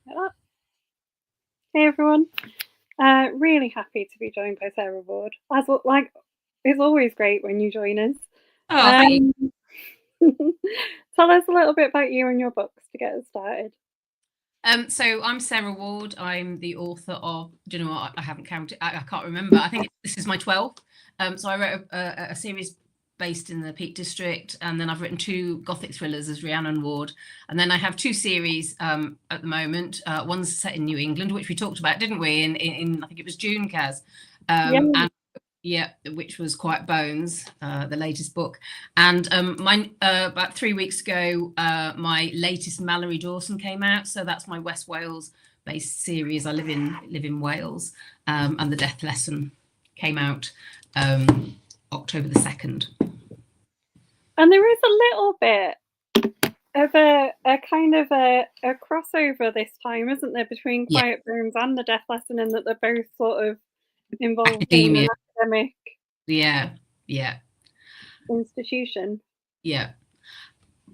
Like that. Hey everyone, really happy to be joined by Sarah Ward. It's always great when you join us. Oh, thank you. Tell us a little bit about you and your books to get us started. So I'm Sarah Ward. I'm the author of, do you know what? I haven't counted. I can't remember. I think this is my 12th. So I wrote a series based in the Peak District, and then I've written 2 Gothic thrillers as Rhiannon Ward. And then I have 2 series at the moment. One's set in New England, which we talked about, didn't we? In I think it was June, Kaz. Yeah. And yeah, which was Quiet Bones, the latest book. And about 3 weeks ago, my latest Mallory Dawson came out. So that's my West Wales based series. I live in Wales, and the Death Lesson came out October the 2nd. And there is a little bit of a kind of a crossover this time, isn't there, between Quiet Bones and the Death Lesson, in that they're both sort of involved Academia. in an academic institution. Yeah.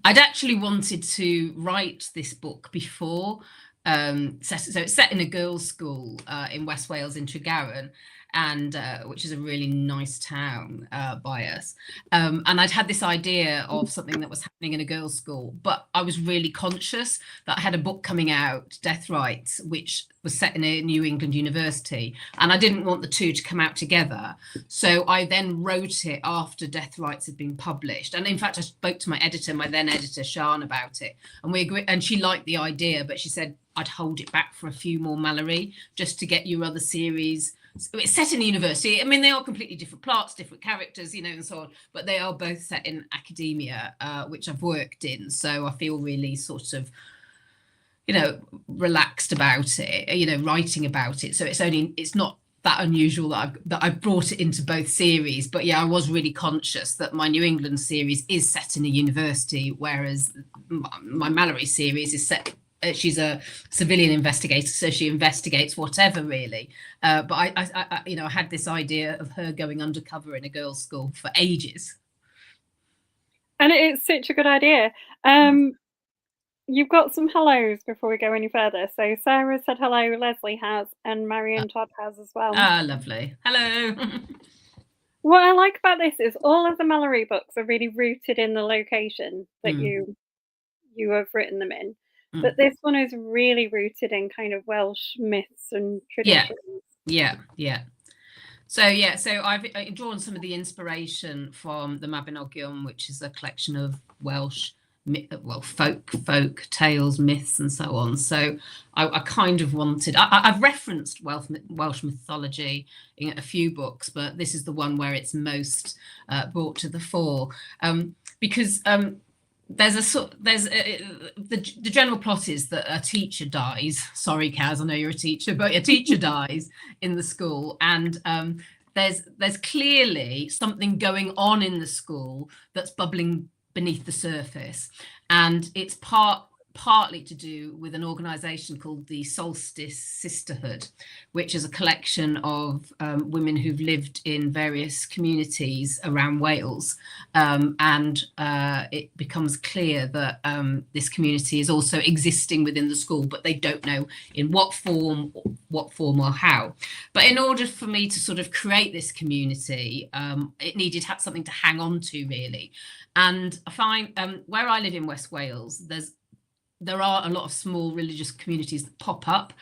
I'd actually wanted to write this book before. So it's set in a girls' school in West Wales in Tregaron, and which is a really nice town by us. And I'd had this idea of something that was happening in a girls' school, but I was really conscious that I had a book coming out, Death Rights, which was set in a New England university, and I didn't want the two to come out together. So I then wrote it after Death Rights had been published. And in fact, I spoke to my then editor, Sian, about it, and we agreed, and she liked the idea, but she said I'd hold it back for a few more, Mallory, just to get your other series. It's set in a university. I mean, they are completely different plots, different characters, and so on, but they are both set in academia, which I've worked in. So I feel really sort of, relaxed about it, writing about it. So it's not that unusual that I've brought it into both series. But yeah, I was really conscious that my New England series is set in a university, whereas my Mallory series is set. She's a civilian investigator, so she investigates whatever, really. But I had this idea of her going undercover in a girls' school for ages. And it's such a good idea. You've got some hellos before we go any further. So Sarah said hello, Leslie has, and Marion Todd has as well. Lovely. Hello. What I like about this is all of the Mallory books are really rooted in the location that you have written them in. But this one is really rooted in kind of Welsh myths and traditions. Yeah. So I've drawn some of the inspiration from the Mabinogion, which is a collection of Welsh folk tales, myths, and so on. So I kind of wanted. I've referenced Welsh mythology in a few books, but this is the one where it's most brought to the fore, because the general plot is that a teacher dies. Sorry, Kaz, I know you're a teacher, but a teacher dies in the school, and there's clearly something going on in the school that's bubbling beneath the surface, and it's partly to do with an organisation called the Solstice Sisterhood, which is a collection of women who've lived in various communities around Wales, and it becomes clear that this community is also existing within the school, but they don't know in what form or how. But in order for me to sort of create this community, it needed something to hang on to, really. And I find where I live in West Wales, there are a lot of small religious communities that pop up.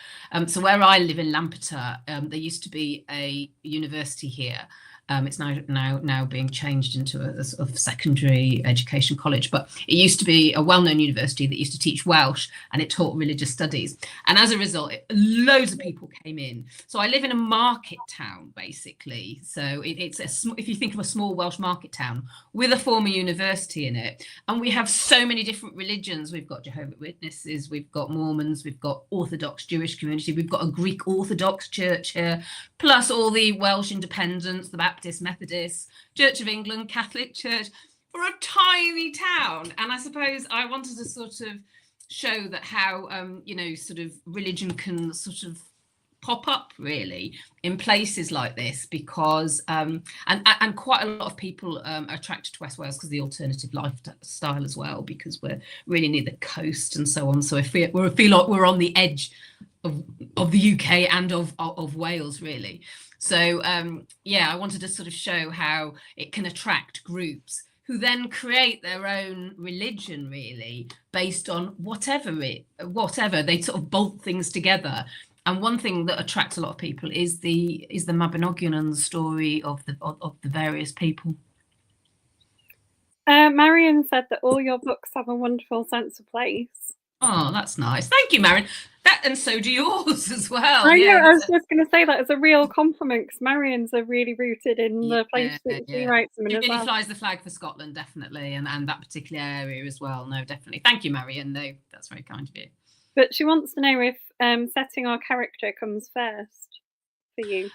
So where I live in Lampeter, there used to be a university here. It's now being changed into a sort of secondary education college, but it used to be a well-known university that used to teach Welsh, and it taught religious studies. And as a result, loads of people came in. So I live in a market town, basically. So if you think of a small Welsh market town with a former university in it, and we have so many different religions. We've got Jehovah's Witnesses, we've got Mormons, we've got Orthodox Jewish community, we've got a Greek Orthodox church here, plus all the Welsh independents, the Baptist, Methodist, Church of England, Catholic Church. We're a tiny town, and I suppose I wanted to sort of show that how sort of religion can sort of pop up really in places like this because and quite a lot of people are attracted to West Wales because of the alternative lifestyle as well, because we're really near the coast and so on. So we feel like we're on the edge of the UK and of Wales really. So yeah, I wanted to sort of show how it can attract groups who then create their own religion really based on whatever they sort of bolt things together. And one thing that attracts a lot of people is the Mabinogion and the story of the various people. Marion said that all your books have a wonderful sense of place. Oh, that's nice. Thank you, Marion. And so do yours as well. I know, I was just going to say that as a real compliment, because Marion's are really rooted in the place that she writes them in. She really flies the flag for Scotland, definitely, and that particular area as well. No, definitely. Thank you, Marion. No, that's very kind of you. But she wants to know if setting our character comes first for you.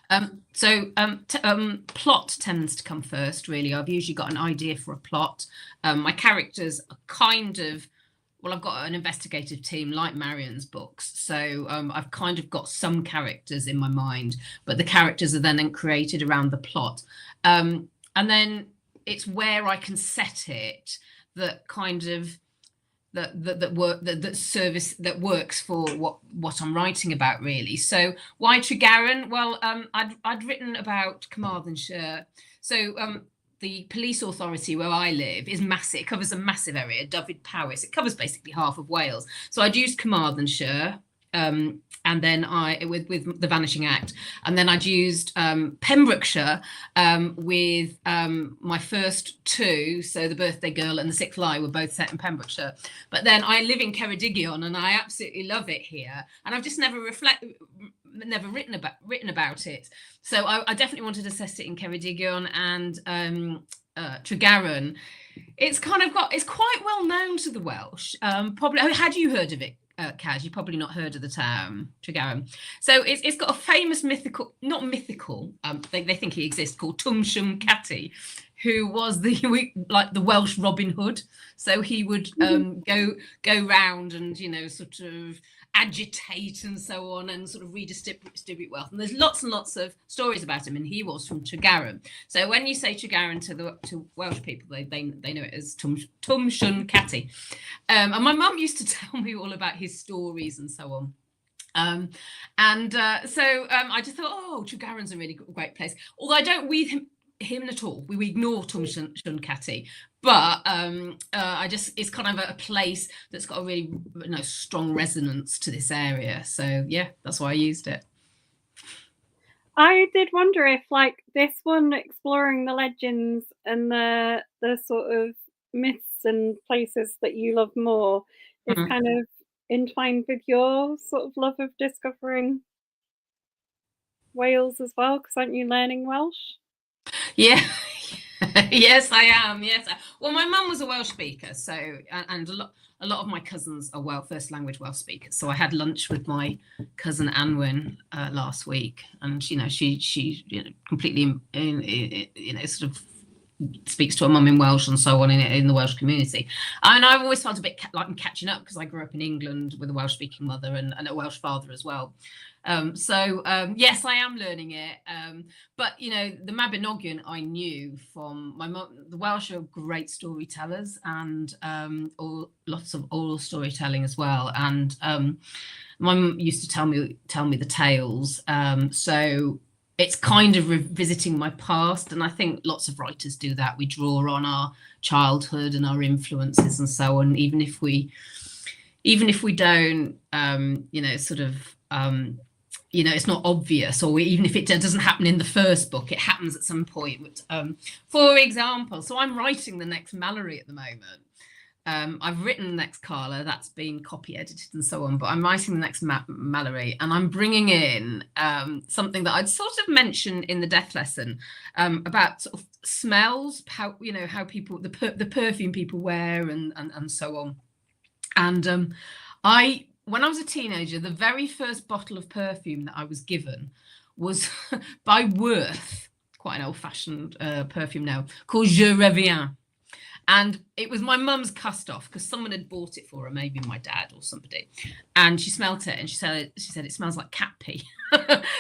Plot tends to come first, really. I've usually got an idea for a plot. My characters are kind of, well, I've got an investigative team like Marion's books, so I've kind of got some characters in my mind, but the characters are then created around the plot, and then it's where I can set it that kind of that works for what I'm writing about really. So why Tregaron? Well, I'd written about Carmarthenshire, so the police authority where I live is massive. It covers a massive area, Dyfed-Powys. It covers basically half of Wales. So I'd used Carmarthenshire, and then with the Vanishing Act, and then I'd used Pembrokeshire with my first two. So The Birthday Girl and The Sixth Lie were both set in Pembrokeshire. But then I live in Ceredigion, and I absolutely love it here. And I've just never written about it. So I definitely wanted to set it in Ceredigion and Tregaron. It's quite well known to the Welsh. Probably, had you heard of it, Kaz? You've probably not heard of the town Tregaron. So it's got a famous they think he exists, called Twm Shwn Catti, who was the Welsh Robin Hood. So he would go round and sort of agitate and so on, and sort of redistribute wealth. And there's lots and lots of stories about him, and he was from Tregaron. So when you say Tregaron to Welsh people, they know it as Twm Shwn Catti. And my mum used to tell me all about his stories and so on. So I just thought, oh, Tregaron's a really great place. Although I don't weave him at all. We ignore Twm Shwn Catti, but it's kind of a place that's got a really strong resonance to this area. So yeah, that's why I used it. I did wonder if, like, this one, exploring the legends and the sort of myths and places that you love more, is kind of entwined with your sort of love of discovering Wales as well, because aren't you learning Welsh? Yeah. Yes, I am. Yes. Well, my mum was a Welsh speaker, so and a lot of my cousins are first language Welsh speakers. So I had lunch with my cousin Anwen last week, and she completely sort of speaks to her mum in Welsh and so on in the Welsh community. And I've always felt a bit like I'm catching up, because I grew up in England with a Welsh speaking mother and a Welsh father as well. Yes, I am learning it. But the Mabinogion I knew from my mum. The Welsh are great storytellers, and lots of oral storytelling as well. And my mum used to tell me the tales. So it's kind of revisiting my past, and I think lots of writers do that. We draw on our childhood and our influences and so on, even if we don't, it's not obvious, or even if it doesn't happen in the first book, it happens at some point. For example, so I'm writing the next Malory at the moment. I've written the next Carla, that's been copy edited and so on, but I'm writing the next Malory, and I'm bringing in something that I'd sort of mentioned in the death lesson, about sort of smells, how people, the perfume people wear and so on. And when I was a teenager, the very first bottle of perfume that I was given was by Worth, quite an old-fashioned perfume now, called Je Reviens. And it was my mum's cast off because someone had bought it for her, maybe my dad or somebody. And she smelt it and she said it smells like cat pee.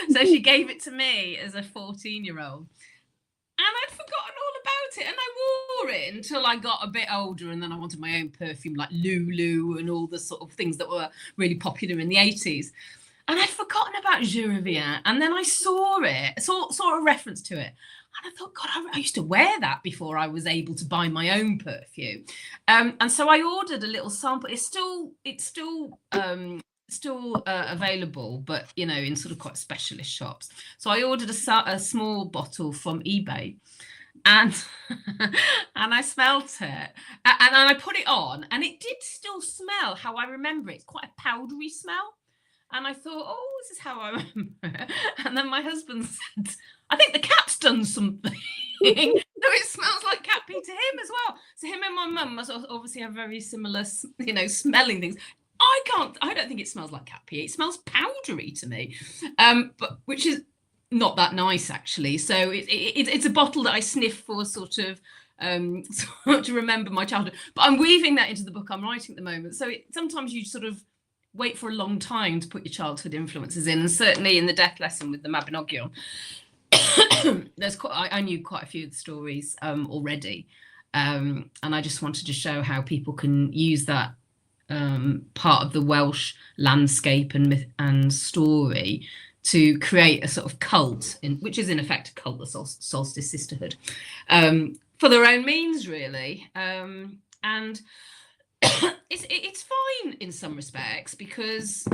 So she gave it to me as a 14-year-old. And I'd forgotten all about it. And I wore it until I got a bit older. And then I wanted my own perfume, like Lulu and all the sort of things that were really popular in the 80s. And I'd forgotten about Je Reviens. And then I saw a reference to it. And I thought, God, I used to wear that before I was able to buy my own perfume. And so I ordered a little sample. It's still available, but in sort of quite specialist shops. So I ordered a small bottle from eBay, and and I smelt it, and I put it on, and it did still smell how I remember it. It's quite a powdery smell. And I thought, oh, this is how I remember it. And then my husband said, I think the cat's done something. So it smells like cat pee to him as well. So him and my mum must obviously have very similar, smelling things. I don't think it smells like cat pee. It smells powdery to me, but which is not that nice, actually. So it's a bottle that I sniff for sort of to remember my childhood. But I'm weaving that into the book I'm writing at the moment. So sometimes you sort of wait for a long time to put your childhood influences in, and certainly in the death lesson with the Mabinogion, I knew quite a few of the stories already, and I just wanted to show how people can use that part of the Welsh landscape and myth and story to create a sort of cult, which is in effect a cult, the Solstice Sisterhood, for their own means, really. And it's fine in some respects because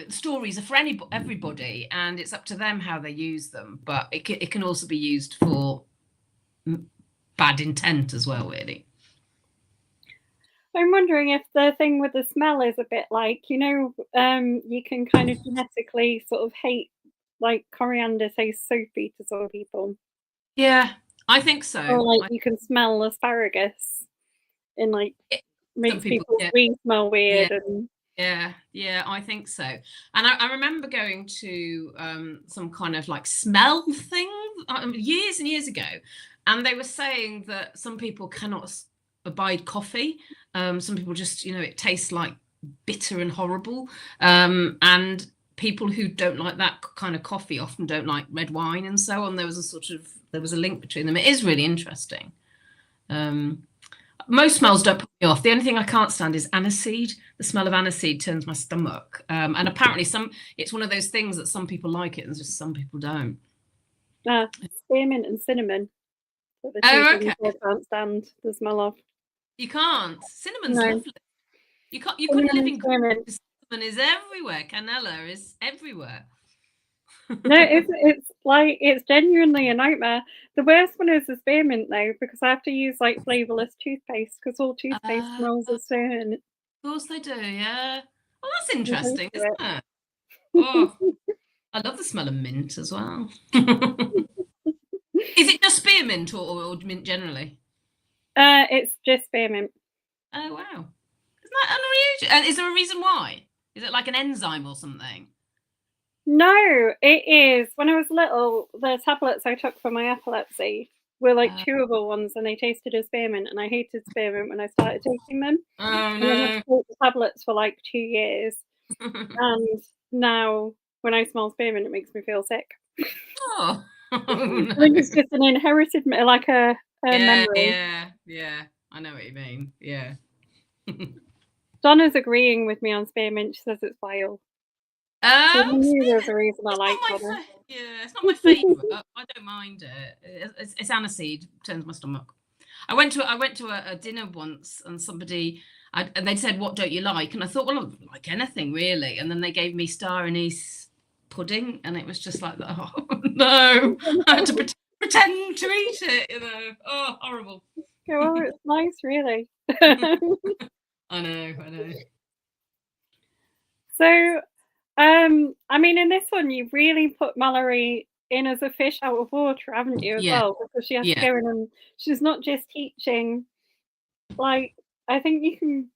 stories are for everybody, and it's up to them how they use them, but it can also be used for bad intent as well, really. I'm wondering if the thing with the smell is a bit like, you can kind of genetically sort of hate, like coriander tastes soapy to some people. Yeah, I think so. Or like you can smell asparagus and like makes people smell weird. Yeah, I think so. And I remember going to some kind of like smell thing years and years ago, and they were saying that some people cannot abide coffee. Some people just, it tastes like bitter and horrible. And people who don't like that kind of coffee often don't like red wine and so on. There was a link between them. It is really interesting. Most smells don't put me off. The only thing I can't stand is aniseed. The smell of aniseed turns my stomach. And apparently it's one of those things that some people like it and just some people don't. Spearmint and cinnamon. Okay. I can't stand the smell of. You can't. Cinnamon's lovely. You couldn't live in cinnamon is everywhere. Canela is everywhere. No, it's genuinely a nightmare. The worst one is the spearmint though, because I have to use like flavorless toothpaste because all toothpaste smells the same. Of course they do, yeah. Well, that's interesting, isn't it? Oh, I love the smell of mint as well. Is it just spearmint or mint generally? It's just spearmint. Oh wow, isn't that unusual? And is there a reason why? Is it like an enzyme or something? No, it is. When I was little, the tablets I took for my epilepsy were like chewable ones, and they tasted of spearmint, and I hated spearmint when I started taking them. Oh no! And I took the tablets for like 2 years, and now when I smell spearmint, it makes me feel sick. Oh, no. I think it's just an inherited, like a memory. Yeah. I know what you mean. Yeah. Donna's agreeing with me on spearmint. She says it's vile. There's a reason I like Donna. Yeah, it's not my favourite. I don't mind it. It's aniseed. Turns my stomach. I went to a dinner once, and and they said, "What don't you like?" And I thought, well, I don't like anything really. And then they gave me star anise pudding, and it was just like, oh no, I had to pretend to eat it. Oh, horrible. Yeah, well, it's nice, really. I know. So, I mean, in this one, you really put Mallory in as a fish out of water, haven't you, as well? Because she has to go in, and she's not just teaching. Like, I think you can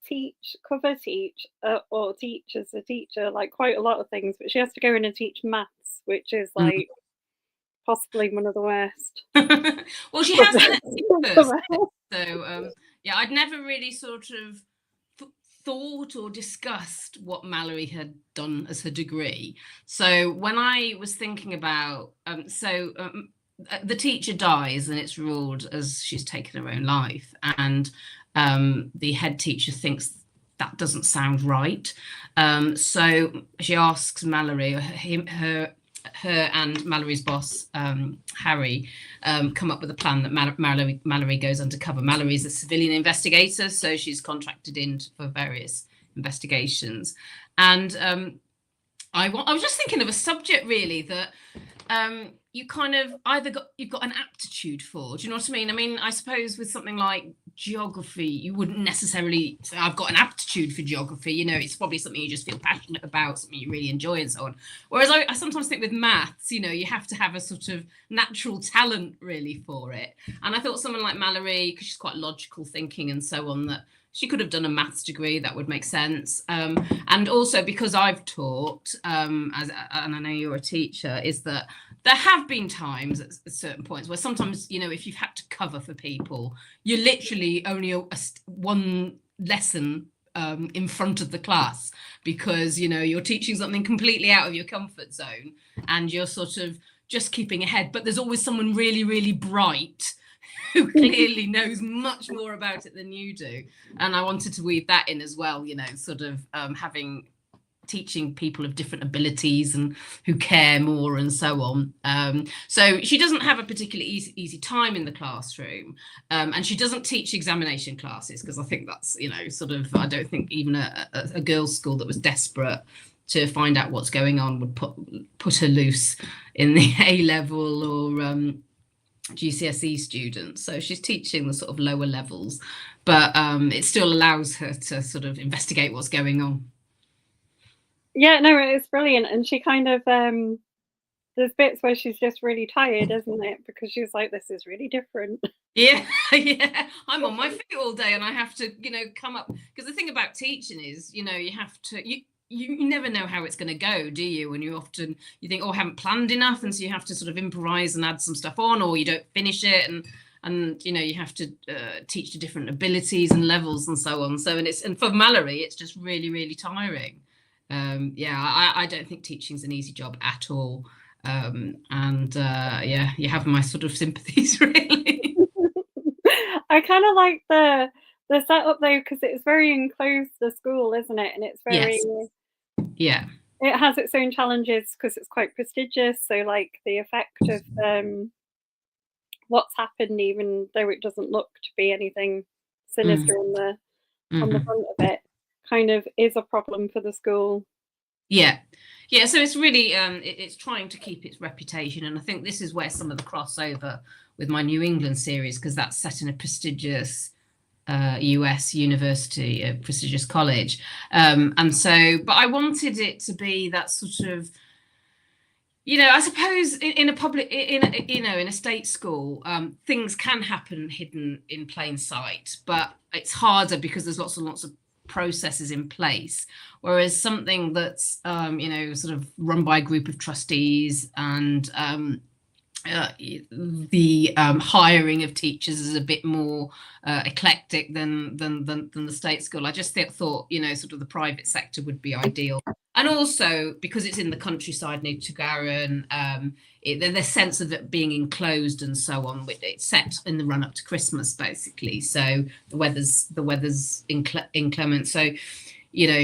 cover teach, or teach as a teacher, like quite a lot of things, but she has to go in and teach maths, which is like possibly one of the worst. Well, she has an first, so yeah, I'd never really sort of thought or discussed what Mallory had done as her degree. So when I was thinking about, the teacher dies and it's ruled as she's taken her own life, and the head teacher thinks that doesn't sound right. So she asks Mallory, her and Mallory's boss, Harry, come up with a plan that Mallory goes undercover. Mallory's a civilian investigator, so she's contracted in for various investigations. And I was just thinking of a subject really that you kind of you've got an aptitude for. Do you know what I mean? I mean, I suppose with something like geography, you wouldn't necessarily say I've got an aptitude for geography. You know, it's probably something you just feel passionate about, something you really enjoy, and so on. Whereas I sometimes think with maths, you know, you have to have a sort of natural talent really for it. And I thought someone like Mallory, because she's quite logical thinking and so on, that she could have done a maths degree, that would make sense. And also because I've taught, and I know you're a teacher, is that there have been times at certain points where sometimes, you know, if you've had to cover for people, you're literally only one lesson in front of the class, because, you know, you're teaching something completely out of your comfort zone and you're sort of just keeping ahead. But there's always someone really, really bright who clearly knows much more about it than you do. And I wanted to weave that in as well, you know, sort of teaching people of different abilities and who care more and so on. So she doesn't have a particularly easy time in the classroom, and she doesn't teach examination classes, because I think that's, you know, sort of, I don't think even a girls' school that was desperate to find out what's going on would put her loose in the A-level or GCSE students. So she's teaching the sort of lower levels, but it still allows her to sort of investigate what's going on. Yeah, no, it's brilliant. And she kind of there's bits where she's just really tired, isn't it? Because she's like, this is really different. Yeah, yeah. I'm on my feet all day and I have to, you know, come up, because the thing about teaching is, you know, you have to, you never know how it's going to go, do you? And you think, oh, I haven't planned enough, and so you have to sort of improvise and add some stuff on, or you don't finish it, and you know, you have to teach to different abilities and levels and so on. So and for Mallory, it's just really, really tiring. Yeah, I don't think teaching's an easy job at all. Yeah, you have my sort of sympathies really. I kind of like the setup though, because it's very enclosed, the school, isn't it? And it's very, yeah, it has its own challenges because it's quite prestigious. So like the effect of what's happened, even though it doesn't look to be anything sinister on the front of it, kind of is a problem for the school. Yeah, so it's really it's trying to keep its reputation, and I think this is where some of the crossover with my New England series, because that's set in a prestigious US university, a prestigious college, and so, but I wanted it to be that sort of, you know, I suppose in a public, in a state school, things can happen hidden in plain sight, but it's harder because there's lots and lots of processes in place. Whereas something that's, you know, sort of run by a group of trustees, and the hiring of teachers is a bit more eclectic than the state school. I just thought, you know, sort of the private sector would be ideal. And also because it's in the countryside near Tregaron, the sense of it being enclosed and so on. It's set in the run up to Christmas, basically. So the weather's inclement. So, you know,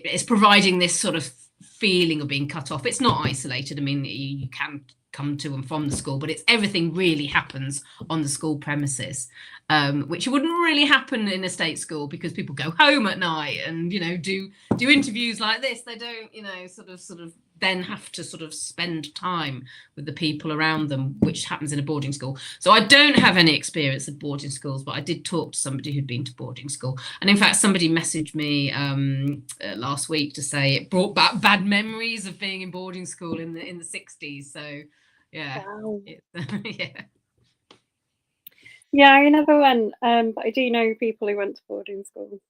it's providing this sort of feeling of being cut off. It's not isolated. I mean, you can come to and from the school, but everything really happens on the school premises, which wouldn't really happen in a state school, because people go home at night and, you know, do interviews like this. They don't, you know, sort of then have to sort of spend time with the people around them, which happens in a boarding school. So I don't have any experience of boarding schools, but I did talk to somebody who'd been to boarding school. And in fact, somebody messaged me last week to say it brought back bad memories of being in boarding school in the 60s. So yeah. Wow. Yeah, I never went, but I do know people who went to boarding school.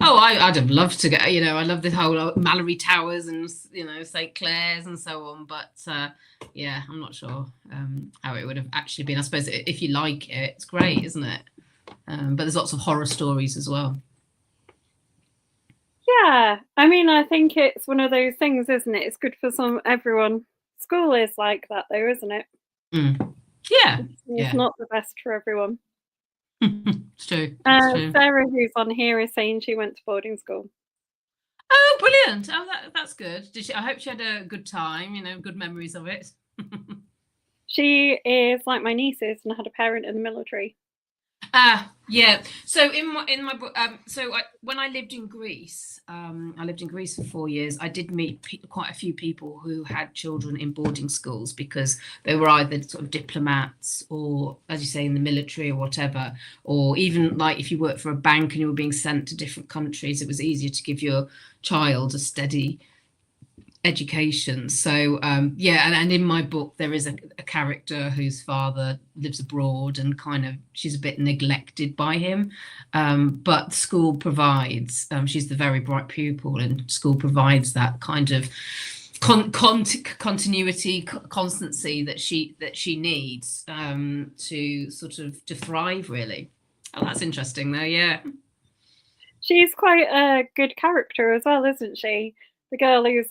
Oh, I'd have loved to go. I love the whole Mallory Towers and St Clair's and so on. But yeah, I'm not sure how it would have actually been. I suppose if you like it, it's great, isn't it? But there's lots of horror stories as well. Yeah, I mean, I think it's one of those things, isn't it? It's good for everyone. School is like that, though, isn't it? Yeah, it's not the best for everyone. It's true. It's true. Sarah, who's on here, is saying she went to boarding school. Oh, brilliant! Oh, that's good. I hope she had a good time. Good memories of it. She is like my nieces and had a parent in the military. Yeah. So in my book, when I lived in Greece, I lived in Greece for 4 years. I did meet quite a few people who had children in boarding schools because they were either sort of diplomats or, as you say, in the military or whatever, or even like if you worked for a bank and you were being sent to different countries, it was easier to give your child a steady education. So yeah, and in my book there is a character whose father lives abroad and kind of she's a bit neglected by him, but school provides, she's the very bright pupil, and school provides that kind of continuity, constancy that she needs to sort of to thrive, really. Oh, that's interesting though. Yeah, she's quite a good character as well, isn't she? The girl whose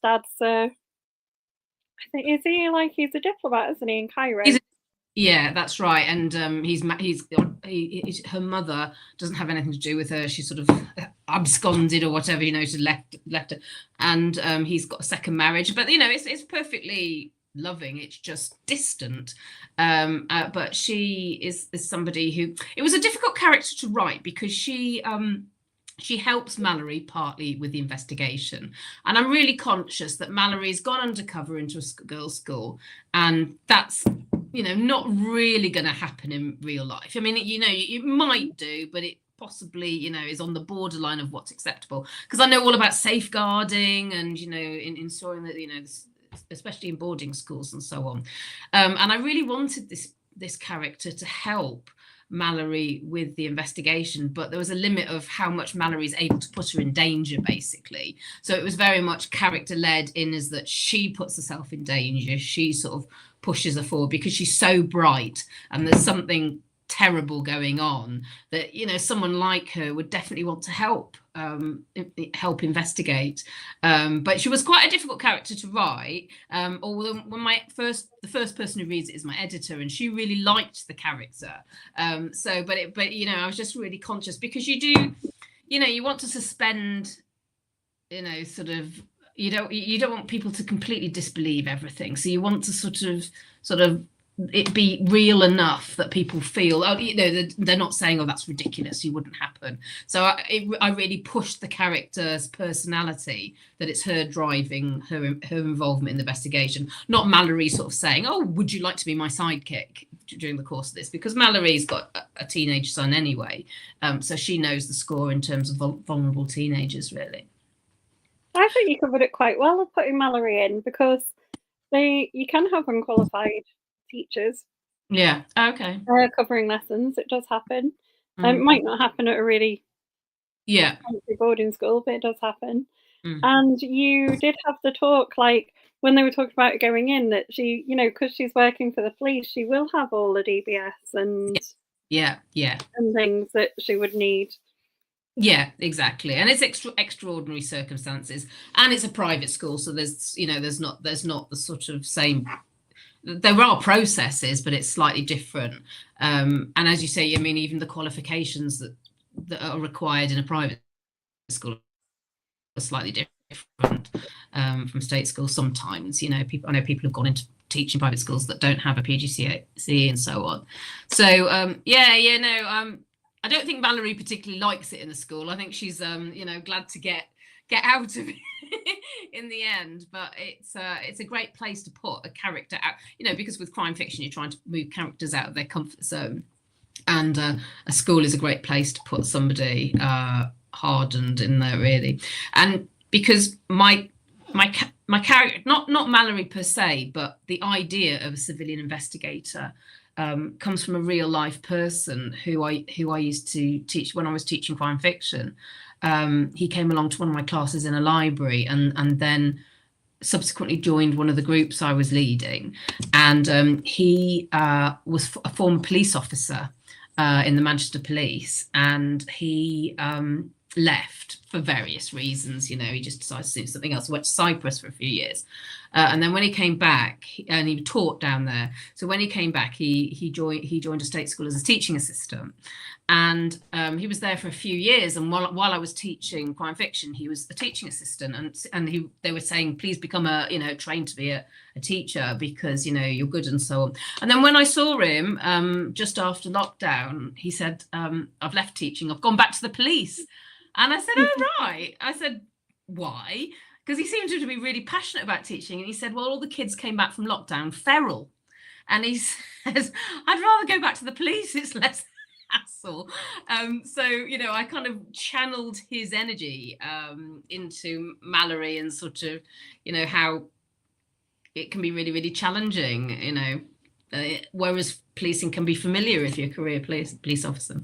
dad's, I think, he's a diplomat, isn't he, in Cairo? Yeah, that's right. And her mother doesn't have anything to do with her. She's sort of absconded or whatever, to left her. And he's got a second marriage, but it's perfectly loving. It's just distant. But she is somebody who, it was a difficult character to write because she helps Mallory partly with the investigation. And I'm really conscious that Mallory's gone undercover into a girls' school, and that's, not really going to happen in real life. I mean, it might do, but it possibly, is on the borderline of what's acceptable. Because I know all about safeguarding and, in ensuring that, especially in boarding schools and so on. And I really wanted this character to help Mallory with the investigation, but there was a limit of how much Mallory's able to put her in danger, basically. So it was very much character led, in as that she puts herself in danger. She sort of pushes her forward because she's so bright and there's something terrible going on that someone like her would definitely want to help investigate, but she was quite a difficult character to write, although when the first person who reads it is my editor, and she really liked the character, but I was just really conscious because you do, you want to suspend, sort of, you don't want people to completely disbelieve everything, so you want to sort of it be real enough that people feel, they're not saying, oh, that's ridiculous, it wouldn't happen. So I really pushed the character's personality, that it's her driving her involvement in the investigation, not Mallory sort of saying, oh, would you like to be my sidekick during the course of this, because Mallory's got a teenage son anyway, so she knows the score in terms of vulnerable teenagers, really. I think you covered it quite well of putting Mallory in, because you can have unqualified teachers, okay, covering lessons. It does happen. It might not happen at a really fancy boarding school, but it does happen. And you did have the talk, like when they were talking about going in, that she, because she's working for the police, she will have all the DBS and and things that she would need. Yeah, exactly. And it's extraordinary circumstances, and it's a private school, so there's not the sort of same. There are processes, but it's slightly different. And as you say, I mean, even the qualifications that are required in a private school are slightly different from state schools. Sometimes, I know people have gone into teaching private schools that don't have a PGCE and so on. So I don't think Mallory particularly likes it in the school. I think she's glad to get out of it in the end, but it's a great place to put a character out, because with crime fiction you're trying to move characters out of their comfort zone, and a school is a great place to put somebody hardened in there, really. And because my character, not Mallory per se, but the idea of a civilian investigator comes from a real life person who I used to teach when I was teaching crime fiction. He came along to one of my classes in a library, and then subsequently joined one of the groups I was leading. And he was a former police officer in the Manchester Police, and he left for various reasons. You know, he just decided to do something else. Went to Cyprus for a few years, and then when he came back, and he taught down there. So when he came back, he joined a state school as a teaching assistant, and he was there for a few years. And while I was teaching crime fiction, he was a teaching assistant, and they were saying, please become trained to be a teacher, because you're good and so on. And then when I saw him just after lockdown, he said, I've left teaching, I've gone back to the police. And I said, oh, right. I said, why? Because he seemed to be really passionate about teaching. And he said, well, all the kids came back from lockdown feral. And he says, I'd rather go back to the police. It's less hassle. So, I kind of channeled his energy into Mallory, and sort of, how it can be really, really challenging, whereas policing can be familiar if you're a career police officer.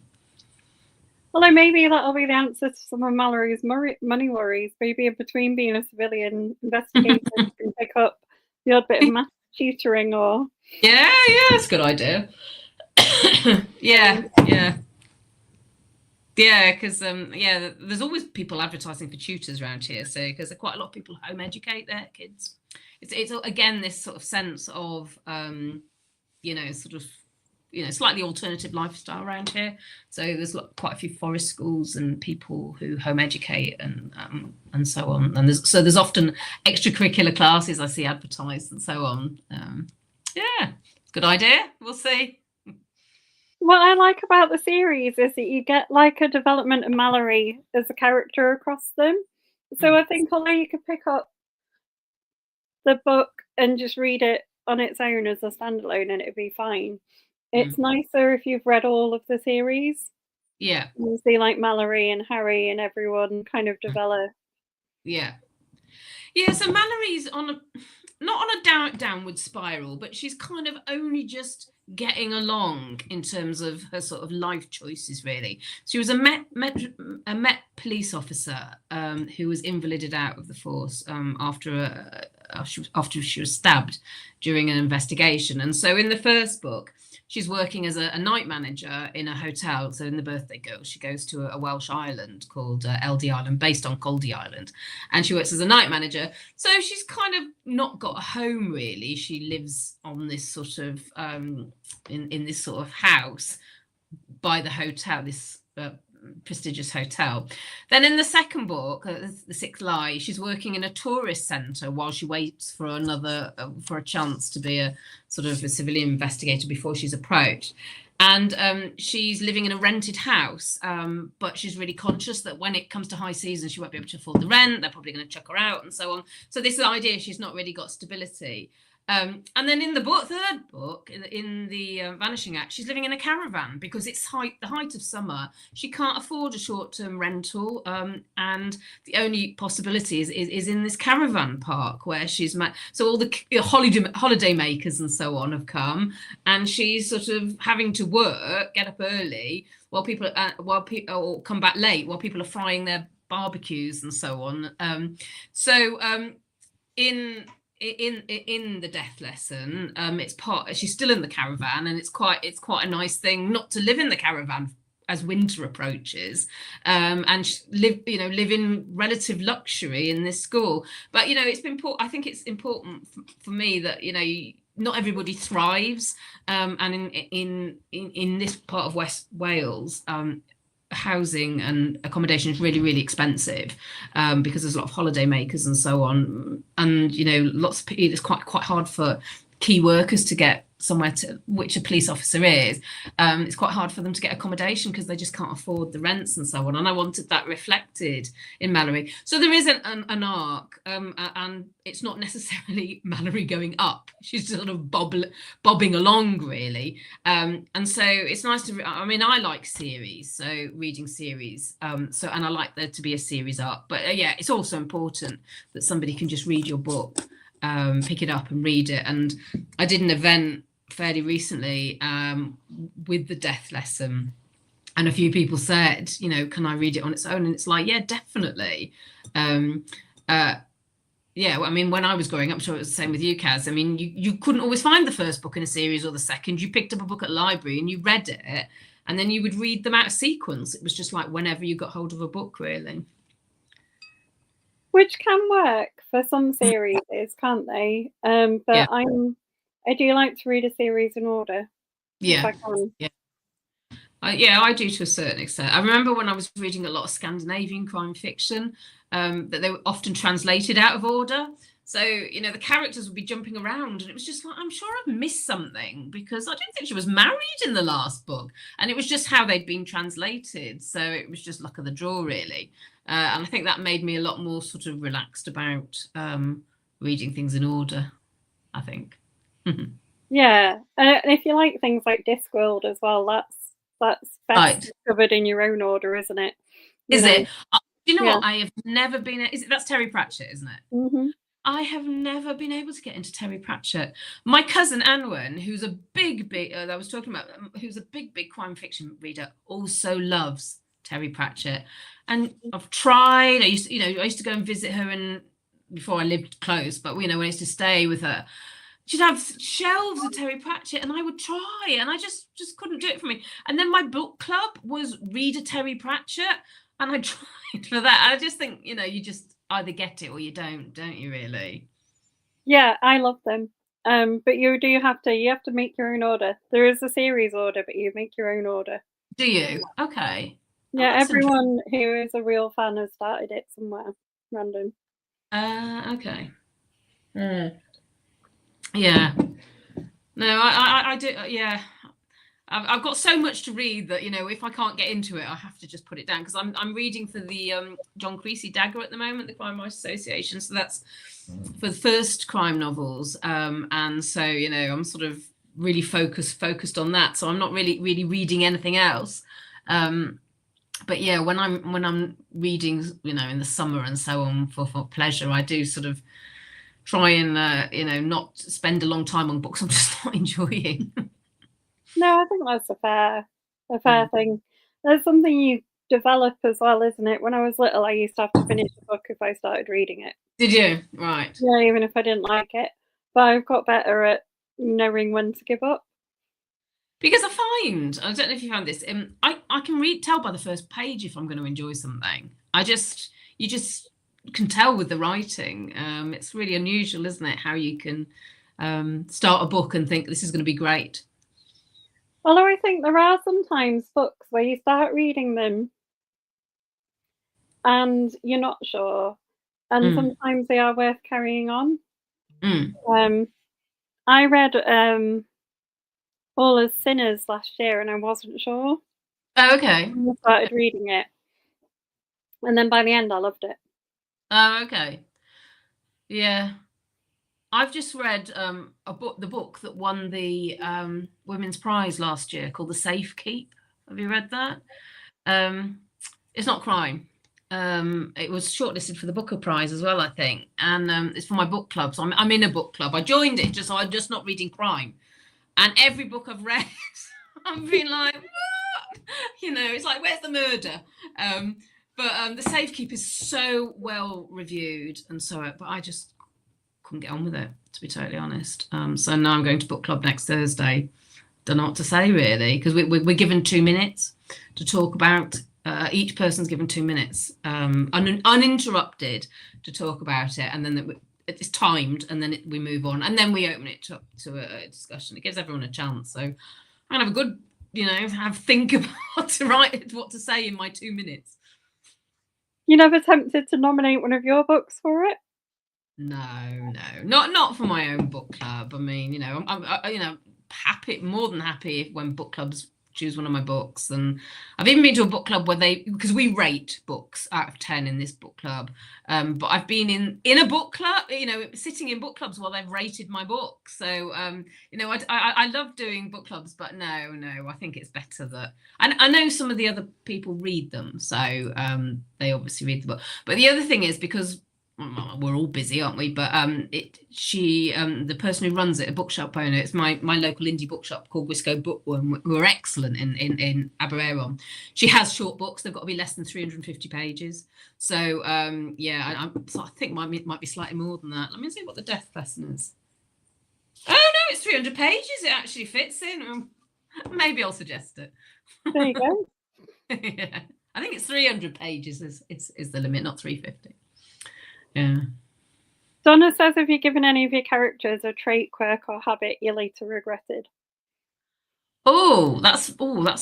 Well, maybe that'll be the answer to some of Mallory's money worries. Maybe in between being a civilian investigator, you can pick up the odd bit of math tutoring, or yeah, that's a good idea. yeah, because there's always people advertising for tutors around here. So because there are quite a lot of people home educate their kids. It's again this sort of sense of slightly alternative lifestyle around here. So there's quite a few forest schools and people who home educate and so on. And there's often extracurricular classes I see advertised and so on. It's a good idea. We'll see. What I like about the series is that you get like a development of Mallory as a character across them. So I think although you could pick up the book and just read it on its own as a standalone and it'd be fine, it's nicer if you've read all of the series. Yeah. You see like Mallory and Harry and everyone kind of develop. Yeah. So Mallory's not on a downward spiral, but she's kind of only just getting along in terms of her sort of life choices, really. She was a Met police officer who was invalided out of the force after she was stabbed during an investigation. And so in the first book, she's working as a night manager in a hotel. So in The Birthday Girl, she goes to a Welsh island called Eldey Island, based on Goldie Island. And she works as a night manager. So she's kind of not got a home, really. She lives on this sort of, in this sort of house by the hotel, this prestigious hotel. Then in the second book, The Sixth Lie, she's working in a tourist centre while she waits for a chance to be a sort of a civilian investigator before she's approached. And she's living in a rented house, but she's really conscious that when it comes to high season, she won't be able to afford the rent. They're probably going to chuck her out and so on. So this idea, she's not really got stability. And then in the third book, in the Vanishing Act, she's living in a caravan because it's the height of summer. She can't afford a short-term rental, and the only possibility is in this caravan park where she's met. So all the holiday makers and so on have come, and she's sort of having to get up early while people or come back late while people are frying their barbecues and so on. In the Death Lesson, she's still in the caravan, and it's quite a nice thing not to live in the caravan as winter approaches, and live in relative luxury in this school. But I think it's important for me that not everybody thrives, and in this part of West Wales, housing and accommodation is really, really expensive, because there's a lot of holiday makers and so on, and it's quite hard for key workers to get somewhere to which a police officer is. It's quite hard for them to get accommodation because they just can't afford the rents and so on. And I wanted that reflected in Mallory. So there is an arc, and it's not necessarily Mallory going up. She's sort of bobbing along, really. And so it's nice to. I like series, so reading series. And I like there to be a series arc. But it's also important that somebody can just read your book, pick it up and read it. And I did an event fairly recently with the death lesson, and a few people said, you know, can I read it on its own? And it's like, yeah, definitely. Yeah, well, I mean, when I was growing up, I'm sure it was the same with you, Kaz. I mean, you couldn't always find the first book in a series or the second. You picked up a book at the library and you read it, and then you would read them out of sequence. It was just like whenever you got hold of a book, really. Which can work for some series, can't they? But Yeah. I do like to read a series in order. Yeah. If I can. Yeah. Yeah, I do to a certain extent. I remember when I was reading a lot of Scandinavian crime fiction, that they were often translated out of order. So, you know, the characters would be jumping around, and it was just like, I'm sure I've missed something because I don't think she was married in the last book. And it was just how they'd been translated. So it was just luck of the draw, really. And I think that made me a lot more sort of relaxed about reading things in order, I think. Yeah. And if you like things like Discworld as well, that's best covered in your own order, isn't it? Is it? Do you know what? I have never been. That's Terry Pratchett, isn't it? Mm-hmm. I have never been able to get into Terry Pratchett. My cousin Anwen, who's a big, I was talking about, who's a big crime fiction reader, also loves Terry Pratchett. And I've tried. I used to go and visit her, and before I lived close, but you know, when I used to stay with her, she'd have shelves of Terry Pratchett, and I would try, and I just couldn't do it for me. And then my book club was read a Terry Pratchett, and I tried for that. I just think, you know, you just either get it or you don't you really? Yeah, I love them. But you have to make your own order. There is a series order, but you make your own order. Do you? Okay. Yeah, everyone who is a real fan has started it somewhere random. Okay. Yeah. No, I do. Yeah. I've got so much to read that, you know, if I can't get into it, I have to just put it down, because I'm reading for the John Creasy Dagger at the moment, the Crime Writers Association. So that's for the first crime novels, and so, you know, I'm sort of really focused on that. So I'm not really reading anything else. But yeah, when I'm reading, you know, in the summer and so on for pleasure, I do sort of try and you know, not spend a long time on books I'm just not enjoying. No, I think that's a fair thing. There's something you develop as well, isn't it? When I was little, I used to have to finish a book if I started reading it. Did you? Right. Yeah, even if I didn't like it. But I've got better at knowing when to give up. Because I don't know if you found this, I can tell by the first page if I'm going to enjoy something. You just can tell with the writing. It's really unusual, isn't it? How you can start a book and think this is going to be great. Although I think there are sometimes books where you start reading them and you're not sure, and sometimes they are worth carrying on. I read All as Sinners last year, and I wasn't sure. Oh, okay. I started reading it, and then by the end, I loved it. Oh, okay. Yeah. I've just read the book that won the Women's Prize last year, called The Safe Keep. Have you read that? It's not crime. It was shortlisted for the Booker Prize as well, I think, and it's for my book club. So I'm in a book club. I joined it so I'm just not reading crime. And every book I've read, I've been like, what? You know, it's like, where's the murder? But The Safe Keep is so well reviewed, and but I just couldn't get on with it, to be totally honest. So now I'm going to book club next Thursday. Don't know what to say, really, because we're given 2 minutes to talk about. Each person's given 2 minutes, uninterrupted, to talk about it, and then it's timed, and then we move on, and then we open it up to a discussion. It gives everyone a chance. So I'm gonna have a good, you know, think about what to say in my 2 minutes. You never tempted to nominate one of your books for it? No, not for my own book club. I mean, you know, I'm more than happy when book clubs choose one of my books. And I've even been to a book club where because we rate books out of 10 in this book club, but I've been in a book club, you know, sitting in book clubs while they've rated my book. So you know, I love doing book clubs, but no, I think it's better that I know some of the other people read them, so they obviously read the book. But the other thing is, because we're all busy, aren't we? But the person who runs it, a bookshop owner, it's my local indie bookshop called Wisco Bookworm, who are excellent in Aberavon. She has short books; they've got to be less than 350 pages. So so I think might be slightly more than that. Let me see what the death lesson is. Oh no, it's 300 pages. It actually fits in. Maybe I'll suggest it. There you go. Yeah, I think it's 300 pages is the limit, not 350. Yeah. Donna says, have you given any of your characters a trait, quirk, or habit you later regretted? That's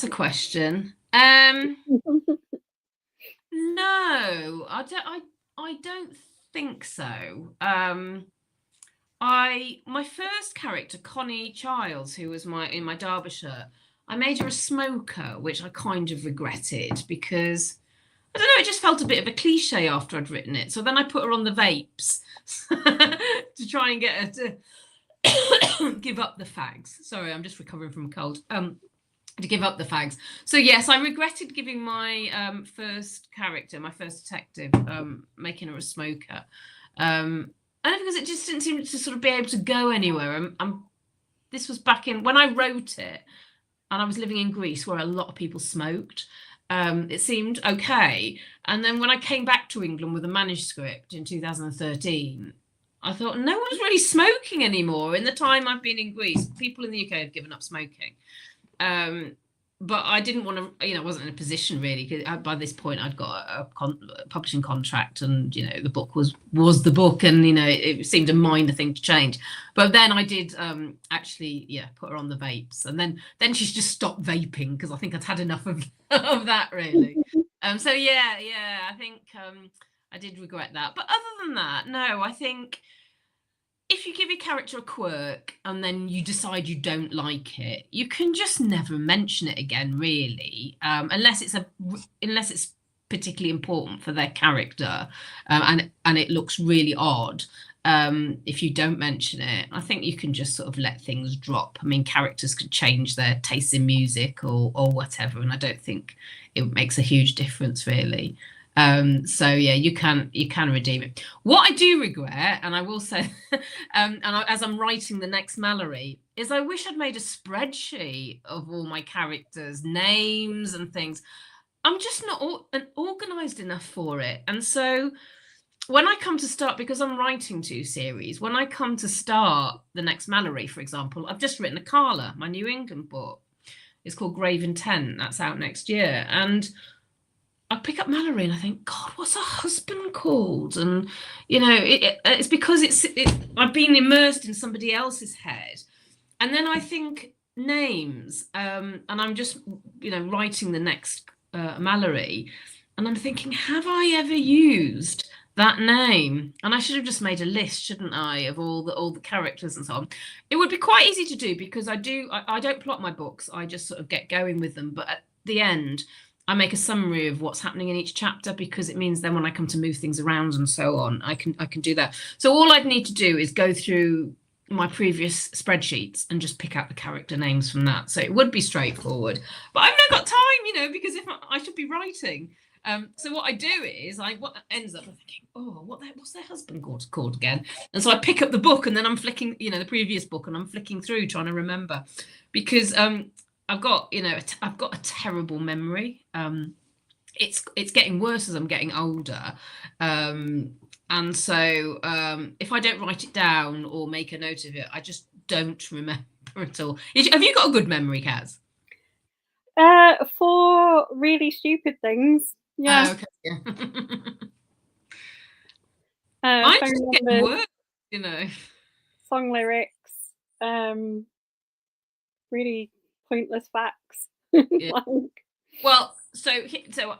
a question. No, I don't think so. My first character, Connie Childs, who was in my Derbyshire, I made her a smoker, which I kind of regretted because I don't know, it just felt a bit of a cliche after I'd written it. So then I put her on the vapes to try and get her to give up the fags. Sorry, I'm just recovering from a cold. To give up the fags. So yes, I regretted giving my first character, my first detective, making her a smoker. And because it just didn't seem to sort of be able to go anywhere. This was back in when I wrote it, and I was living in Greece where a lot of people smoked. It seemed okay. And then when I came back to England with a manuscript in 2013, I thought, no one's really smoking anymore. In the time I've been in Greece, people in the UK have given up smoking. But I didn't want to, I wasn't in a position really, because by this point I'd got a publishing contract, and, the book was the book, and, it seemed a minor thing to change. But then I did actually, put her on the vapes, and then she's just stopped vaping because I think I'd had enough of that really. So I think I did regret that. But other than that, no, I think if you give your character a quirk and then you decide you don't like it, you can just never mention it again, really, unless it's particularly important for their character, and it looks really odd. If you don't mention it, I think you can just sort of let things drop. I mean, characters could change their taste in music or whatever, and I don't think it makes a huge difference, really. So yeah, you can redeem it. What I do regret, and I will say, as I'm writing the next Malory, is I wish I'd made a spreadsheet of all my characters' names and things. I'm just not organized enough for it. And so when I come to start, because I'm writing 2 series, when I come to start the next Malory, for example, I've just written a Carla, my New England book. It's called Grave Intent. That's out next year. And I pick up Malory and I think, God, what's her husband called? And, it's because I've been immersed in somebody else's head. And then I think names, and I'm just, writing the next Malory, and I'm thinking, have I ever used that name? And I should have just made a list, shouldn't I, of all the characters and so on. It would be quite easy to do, because I don't plot my books. I just sort of get going with them. But at the end, I make a summary of what's happening in each chapter, because it means then when I come to move things around and so on, I can do that. So all I'd need to do is go through my previous spreadsheets and just pick out the character names from that. So it would be straightforward, but I've not got time, because if I should be writing. So what I do is what ends up thinking, what's their husband called again? And so I pick up the book, and then I'm flicking, the previous book, and I'm flicking through trying to remember, because I've got a terrible memory. It's getting worse as I'm getting older. And so if I don't write it down or make a note of it, I just don't remember at all. Have you got a good memory, Kaz? For really stupid things. Yeah. Okay. Yeah. Mine's just getting worse, Song lyrics, really pointless facts. Yeah. Well, so